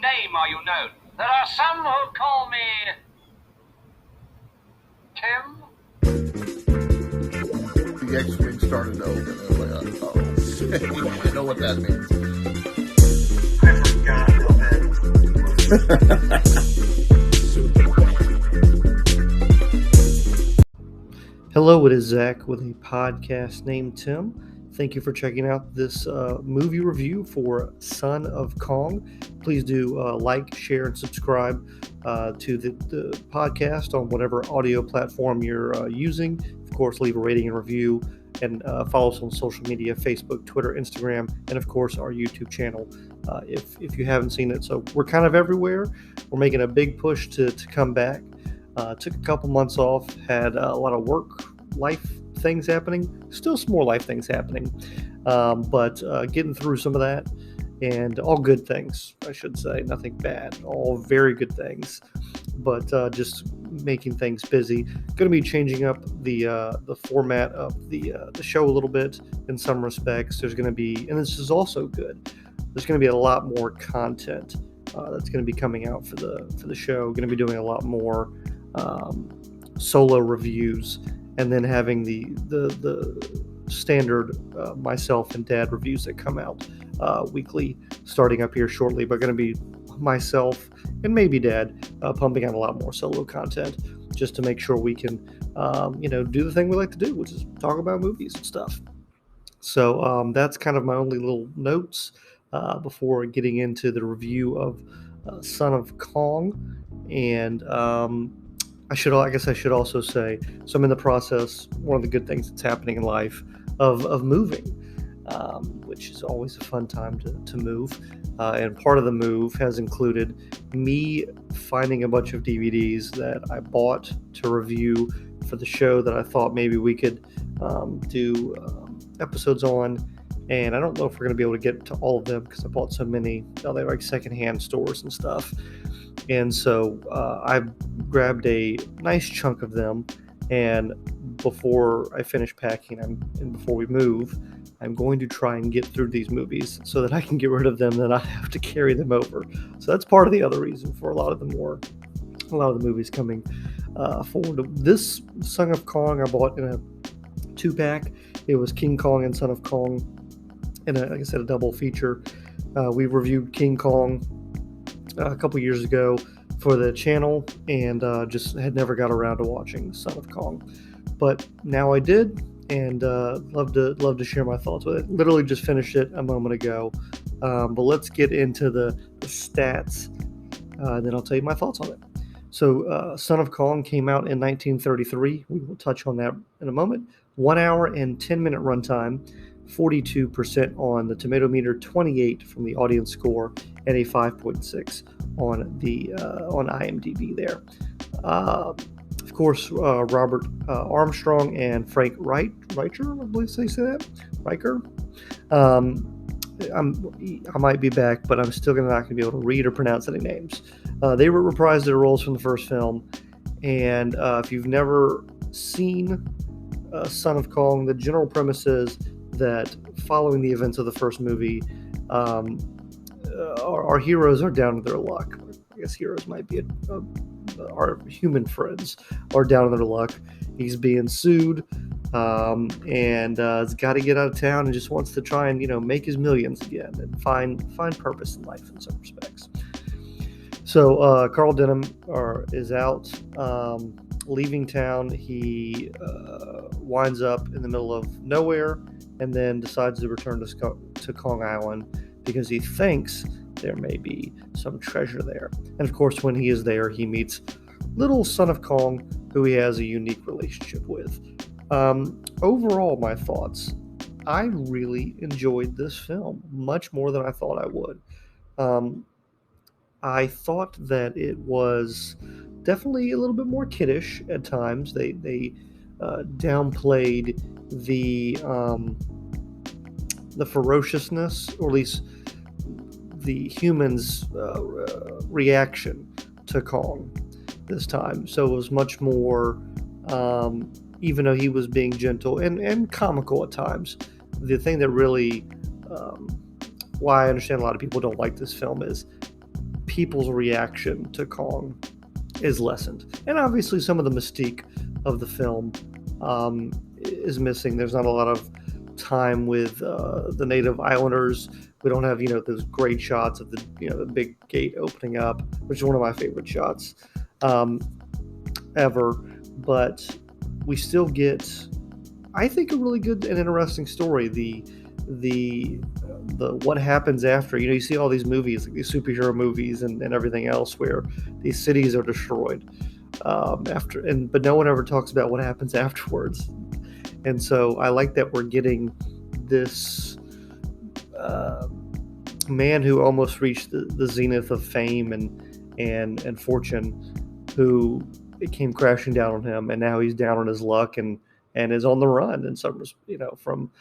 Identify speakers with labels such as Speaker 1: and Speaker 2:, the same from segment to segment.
Speaker 1: name are you known? There are some who call me Tim.
Speaker 2: The X-Wing started to open. I was like, uh-oh. I know what that means.
Speaker 3: I forgot how bad.
Speaker 4: Hello, it is Zach with a podcast named Tim. Thank you for checking out this movie review for Son of Kong. Please do like, share, and subscribe to the podcast on whatever audio platform you're using. Of course, leave a rating and review, and follow us on social media, Facebook, Twitter, Instagram, and of course our YouTube channel if you haven't seen it. So we're kind of everywhere. We're making a big push to come back. Took a couple months off, had a lot of work, life things happening, still some more life things happening, but getting through some of that, and all good things, I should say, nothing bad, all very good things, but just making things busy. Going to be changing up the format of the show a little bit in some respects. There's going to be, and this is also good, there's going to be a lot more content that's going to be coming out for the show. Going to be doing a lot more solo reviews, and then having the standard myself and Dad reviews that come out weekly, starting up here shortly. But going to be myself and maybe Dad pumping out a lot more solo content, just to make sure we can do the thing we like to do, which is talk about movies and stuff. So that's kind of my only little notes before getting into the review of Son of Kong. And I guess I should also say, so I'm in the process, one of the good things that's happening in life, of moving, which is always a fun time to move. And part of the move has included me finding a bunch of DVDs that I bought to review for the show that I thought maybe we could do episodes on. And I don't know if we're going to be able to get to all of them because I bought so many. They're like secondhand stores and stuff. And so I grabbed a nice chunk of them, and before I finish packing and before we move, I'm going to try and get through these movies so that I can get rid of them, then I have to carry them over. So that's part of the other reason for a lot of the movies coming forward. This Son of Kong I bought in a 2-pack. It was King Kong and Son of Kong, and like I said, a double feature. We reviewed King Kong a couple years ago for the channel, and just had never got around to watching Son of Kong, but now I did, and love to share my thoughts with it. Literally just finished it a moment ago, but let's get into the stats, and then I'll tell you my thoughts on it. So Son of Kong came out in 1933. We will touch on that in a moment. 1 hour and 10-minute runtime, 42% on the tomato meter, 28 from the audience score, and a 5.6 on the on IMDb there. Of course, Robert Armstrong and Frank Reicher, I believe they say that, Riker. I might be back, but I'm still not going to be able to read or pronounce any names. They reprised their roles from the first film, and if you've never seen Son of Kong, the general premise is that following the events of the first movie, our heroes are down to their luck. I guess heroes might be our human friends are down to their luck. He's being sued, and has got to get out of town, and just wants to try and make his millions again and find purpose in life in some respects. So Carl Denham is out, leaving town. He winds up in the middle of nowhere, and then decides to return to Kong Island because he thinks there may be some treasure there. And of course, when he is there, he meets little Son of Kong, who he has a unique relationship with. Overall, my thoughts: I really enjoyed this film much more than I thought I would. I thought that it was definitely a little bit more kiddish at times. They downplayed the ferociousness, or at least the humans' reaction to Kong this time. So it was much more, even though he was being gentle and comical at times, the thing that really, why I understand a lot of people don't like this film is people's reaction to Kong is lessened. And obviously some of the mystique of the film is missing. There's not a lot of time with the native islanders. We don't have, those great shots of the big gate opening up, which is one of my favorite shots ever. But we still get, I think, a really good and interesting story. The what happens after, you see all these movies, like these superhero movies and everything else, where these cities are destroyed but no one ever talks about what happens afterwards. And so I like that we're getting this man who almost reached the zenith of fame and fortune, who it came crashing down on him, and now he's down on his luck and is on the run, and some, from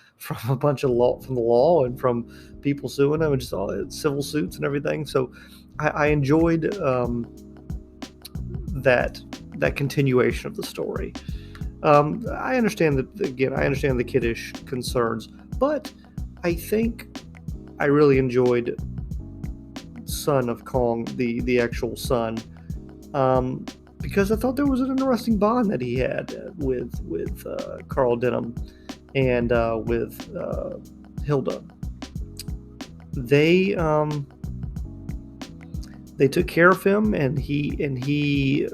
Speaker 4: a bunch of from the law and from people suing him, and just all civil suits and everything. So I enjoyed that continuation of the story. I understand the kiddish concerns, but I think I really enjoyed Son of Kong, the actual son, because I thought there was an interesting bond that he had with Carl Denham and with Hilda. They took care of him, and he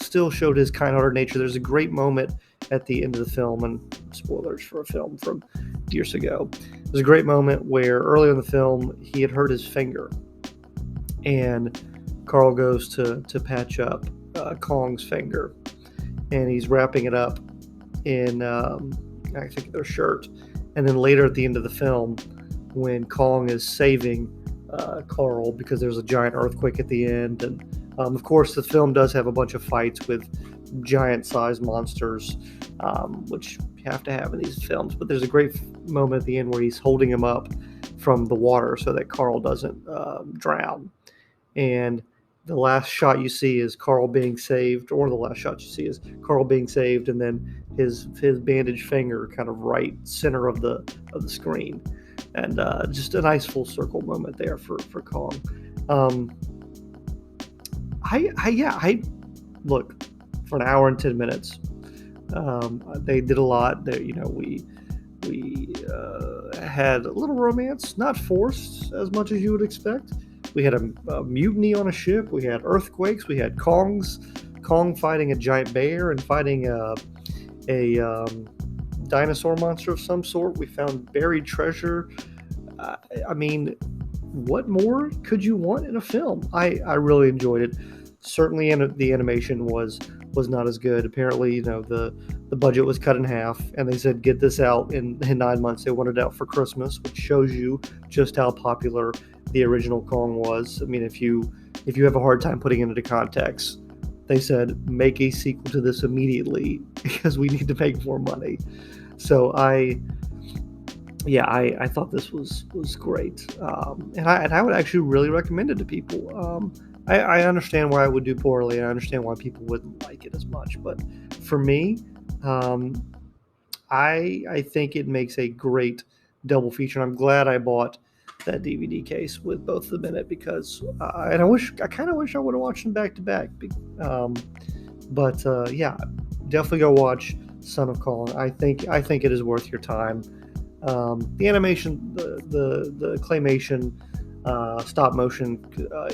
Speaker 4: still showed his kind-hearted nature. There's a great moment at the end of the film, and spoilers for a film from years ago. There's a great moment where earlier in the film he had hurt his finger, and Carl goes to patch up Kong's finger, and he's wrapping it up in I think their shirt. And then later at the end of the film, when Kong is saving Carl because there's a giant earthquake at the end, and of course the film does have a bunch of fights with giant-sized monsters, which you have to have in these films. But there's a great moment at the end where he's holding him up from the water so that Carl doesn't drown. And the last shot you see is Carl being saved, or the last shot you see is Carl being saved, and then his bandaged finger kind of right center of the screen, and just a nice full circle moment there for Kong. I look, for an hour and 10 minutes. They did a lot. There, we had a little romance, not forced as much as you would expect. We had a mutiny on a ship. We had earthquakes. We had Kong fighting a giant bear and fighting a dinosaur monster of some sort. We found buried treasure. I mean, what more could you want in a film? I really enjoyed it. Certainly, the animation was not as good. Apparently, the budget was cut in half, and they said get this out in 9 months. They wanted it out for Christmas, which shows you just how popular the original Kong was. I mean, if you have a hard time putting it into context, they said make a sequel to this immediately because we need to make more money. So I thought this was great, and I would actually really recommend it to people. I understand why it would do poorly, and I understand why people wouldn't like it as much. But for me, I think it makes a great double feature. And I'm glad I bought that DVD case with both of them in it, because I kind of wish I would have watched them back to back. But definitely go watch Son of Kong. I think it is worth your time. The animation, the claymation, stop motion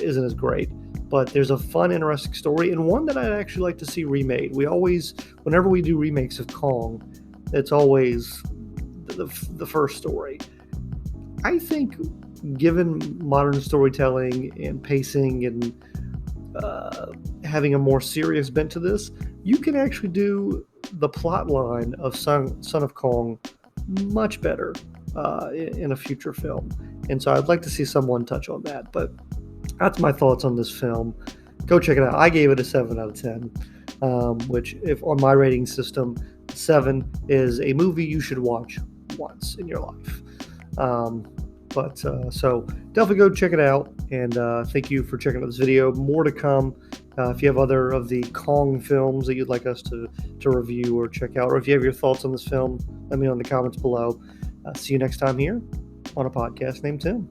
Speaker 4: isn't as great, but there's a fun, interesting story, and one that I'd actually like to see remade. Whenever we do remakes of Kong, it's always the first story. I think, given modern storytelling and pacing and having a more serious bent to this, you can actually do the plot line of Son of Kong much better in a future film. And so I'd like to see someone touch on that. But that's my thoughts on this film. Go check it out. I gave it a 7 out of 10, which, if on my rating system, 7 is a movie you should watch once in your life. So definitely go check it out, and thank you for checking out this video. More to come. If you have other of the Kong films that you'd like us to review or check out, or if you have your thoughts on this film, let me know in the comments below. See you next time here on a podcast named Tim.